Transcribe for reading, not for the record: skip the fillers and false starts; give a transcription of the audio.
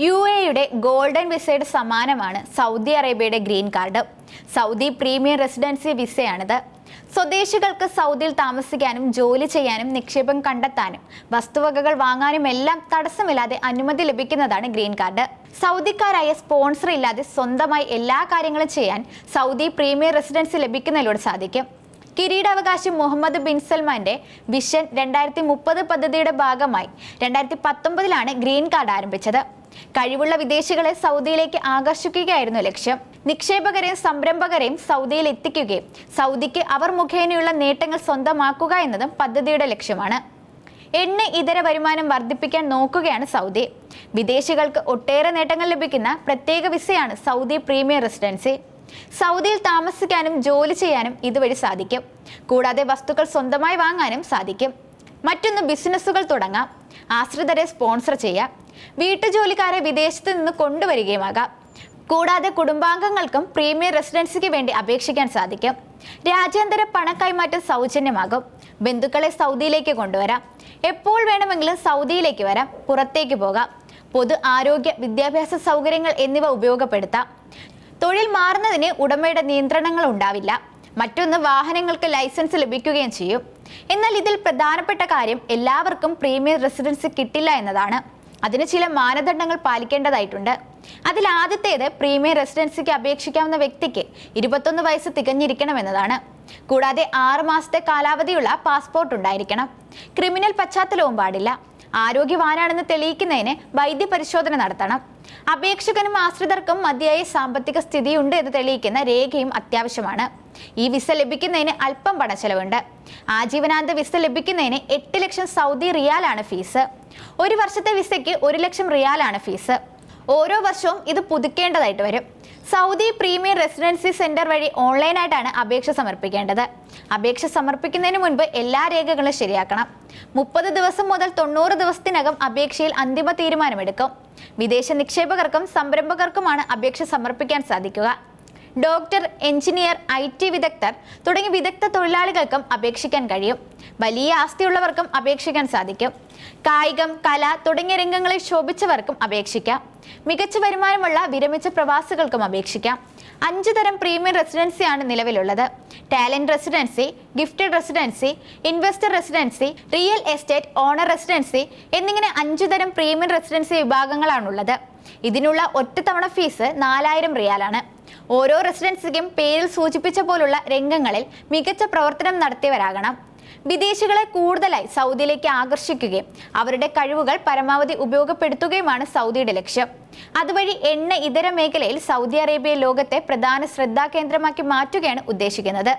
UAE golden വിസയുടെ സമാനമാണ് Saudi അറേബ്യയുടെ green card. Saudi premium residency വിസയാണിത്. സ്വദേശികൾക്ക് സൗദിയിൽ താമസിക്കാനും ജോലി ചെയ്യാനും നിക്ഷേപം കണ്ടെത്താനും വസ്തുവകകൾ വാങ്ങാനും എല്ലാം തടസ്സമില്ലാതെ അനുമതി ലഭിക്കുന്നതാണ് ഗ്രീൻ കാർഡ്. സൗദിക്കാരായ സ്പോൺസർ ഇല്ലാതെ സ്വന്തമായി എല്ലാ കാര്യങ്ങളും ചെയ്യാൻ സൗദി പ്രീമിയം റെസിഡൻസി ലഭിക്കുന്നതിലൂടെ സാധിക്കും. കിരീടാവകാശി മുഹമ്മദ് ബിൻ സൽമാന്റെ വിഷൻ 2030 പദ്ധതിയുടെ ഭാഗമായി 2019 ഗ്രീൻ കാർഡ് ആരംഭിച്ചത്. കഴിവുള്ള വിദേശികളെ സൗദിയിലേക്ക് ആകർഷിക്കുകയായിരുന്നു ലക്ഷ്യം. നിക്ഷേപകരെയും സംരംഭകരെയും സൗദിയിൽ എത്തിക്കുകയും സൗദിക്ക് അവർ മുഖേനയുള്ള നേട്ടങ്ങൾ സ്വന്തമാക്കുക എന്നതും പദ്ധതിയുടെ ലക്ഷ്യമാണ്. എണ്ണ ഇതര വരുമാനം വർദ്ധിപ്പിക്കാൻ നോക്കുകയാണ് സൗദി. വിദേശികൾക്ക് ഒട്ടേറെ നേട്ടങ്ങൾ ലഭിക്കുന്ന പ്രത്യേക വിസയാണ് സൗദി പ്രീമിയം റെസിഡൻസി. സൗദിയിൽ താമസിക്കാനും ജോലി ചെയ്യാനും ഇതുവഴി സാധിക്കും. കൂടാതെ വസ്തുക്കൾ സ്വന്തമായി വാങ്ങാനും സാധിക്കും. മറ്റൊന്ന്, ബിസിനസ്സുകൾ തുടങ്ങാം, ആശ്രിതരെ സ്പോൺസർ ചെയ്യാം, വീട്ടുജോലിക്കാരെ വിദേശത്ത് നിന്ന് കൊണ്ടുവരികയുമാകാം. കൂടാതെ കുടുംബാംഗങ്ങൾക്കും പ്രീമിയം റെസിഡൻസിക്ക് വേണ്ടി അപേക്ഷിക്കാൻ സാധിക്കും. രാജ്യാന്തര പണക്കൈമാറ്റം സൗജന്യമാകും. ബന്ധുക്കളെ സൗദിയിലേക്ക് കൊണ്ടുവരാം. എപ്പോൾ വേണമെങ്കിലും സൗദിയിലേക്ക് വരാം, പുറത്തേക്ക് പോകാം. പൊതു ആരോഗ്യ വിദ്യാഭ്യാസ സൗകര്യങ്ങൾ എന്നിവ ഉപയോഗപ്പെടുത്താം. തൊഴിൽ മാറുന്നതിന് ഉടമയുടെ നിയന്ത്രണങ്ങൾ ഉണ്ടാവില്ല. മറ്റൊന്ന്, വാഹനങ്ങൾക്ക് ലൈസൻസ് ലഭിക്കുകയും ചെയ്യും. എന്നാൽ ഇതിൽ പ്രധാനപ്പെട്ട കാര്യം എല്ലാവർക്കും പ്രീമിയം റെസിഡൻസി കിട്ടില്ല എന്നതാണ്. അതിന് ചില മാനദണ്ഡങ്ങൾ പാലിക്കേണ്ടതായിട്ടുണ്ട്. അതിൽ ആദ്യത്തേത്, പ്രീമിയം റെസിഡൻസിക്ക് അപേക്ഷിക്കാവുന്ന വ്യക്തിക്ക് 21 വയസ്സ് തികഞ്ഞിരിക്കണമെന്നതാണ്. കൂടാതെ 6 മാസത്തെ കാലാവധിയുള്ള പാസ്പോർട്ട് ഉണ്ടായിരിക്കണം. ക്രിമിനൽ പശ്ചാത്തലവും പാടില്ല. ആരോഗ്യവാനാണെന്ന് തെളിയിക്കുന്നതിന് വൈദ്യപരിശോധന നടത്തണം. അപേക്ഷകനും ആശ്രിതർക്കും മതിയായ സാമ്പത്തിക സ്ഥിതിയുണ്ട് എന്ന് തെളിയിക്കുന്ന രേഖയും അത്യാവശ്യമാണ്. ഈ വിസ ലഭിക്കുന്നതിന് അല്പം പണച്ചെലവുണ്ട്. ആജീവനാന്ത വിസ ലഭിക്കുന്നതിന് 8 ലക്ഷം സൗദി റിയാലാണ് ഫീസ്. 1 വർഷത്തെ വിസയ്ക്ക് 1 ലക്ഷം റിയാലാണ് ഫീസ്. ഓരോ വർഷവും ഇത് പുതുക്കേണ്ടതായിട്ട് വരും. സൗദി പ്രീമിയം റെസിഡൻസി സെന്റർ വഴി ഓൺലൈനായിട്ടാണ് അപേക്ഷ സമർപ്പിക്കേണ്ടത്. അപേക്ഷ സമർപ്പിക്കുന്നതിന് മുൻപ് എല്ലാ രേഖകളും ശരിയാക്കണം. 30 ദിവസം മുതൽ 90 ദിവസത്തിനകം അപേക്ഷയിൽ അന്തിമ തീരുമാനമെടുക്കും. വിദേശ നിക്ഷേപകർക്കും സംരംഭകർക്കുമാണ് അപേക്ഷ സമർപ്പിക്കാൻ സാധിക്കുക. ഡോക്ടർ, എഞ്ചിനീയർ, IT വിദഗ്ധർ തുടങ്ങിയ വിദഗ്ധ തൊഴിലാളികൾക്കും അപേക്ഷിക്കാൻ കഴിയും. വലിയ ആസ്തിയുള്ളവർക്കും അപേക്ഷിക്കാൻ സാധിക്കും. കായികം, കല തുടങ്ങിയ രംഗങ്ങളിൽ ശോഭിച്ചവർക്കും അപേക്ഷിക്കാം. മികച്ച വരുമാനമുള്ള വിരമിച്ച പ്രവാസികൾക്കും അപേക്ഷിക്കാം. 5 തരം പ്രീമിയം റെസിഡൻസിയാണ് നിലവിലുള്ളത്. Talent residency, gifted residency, investor residency, real estate owner residency എന്നിങ്ങനെ 5 തരം പ്രീമിയം റെസിഡൻസി വിഭാഗങ്ങളാണുള്ളത്. ഇതിനുള്ള ഒറ്റത്തവണ ഫീസ് 4000 റിയാലാണ്. ഓരോ റെസിഡൻസിക്കും പേരിൽ സൂചിപ്പിച്ച പോലുള്ള രംഗങ്ങളിൽ മികച്ച പ്രവർത്തനം നടത്തിയവരാകണം. വിദേശികളെ കൂടുതലായി സൗദിയിലേക്ക് ആകർഷിക്കുകയും അവരുടെ കഴിവുകൾ പരമാവധി ഉപയോഗപ്പെടുത്തുകയുമാണ് സൗദിയുടെ ലക്ഷ്യം. അതുവഴി എണ്ണ ഇതര മേഖലയിൽ സൗദി അറേബ്യ ലോകത്തെ പ്രധാന ശ്രദ്ധാകേന്ദ്രമാക്കി മാറ്റുകയാണ് ഉദ്ദേശിക്കുന്നത്.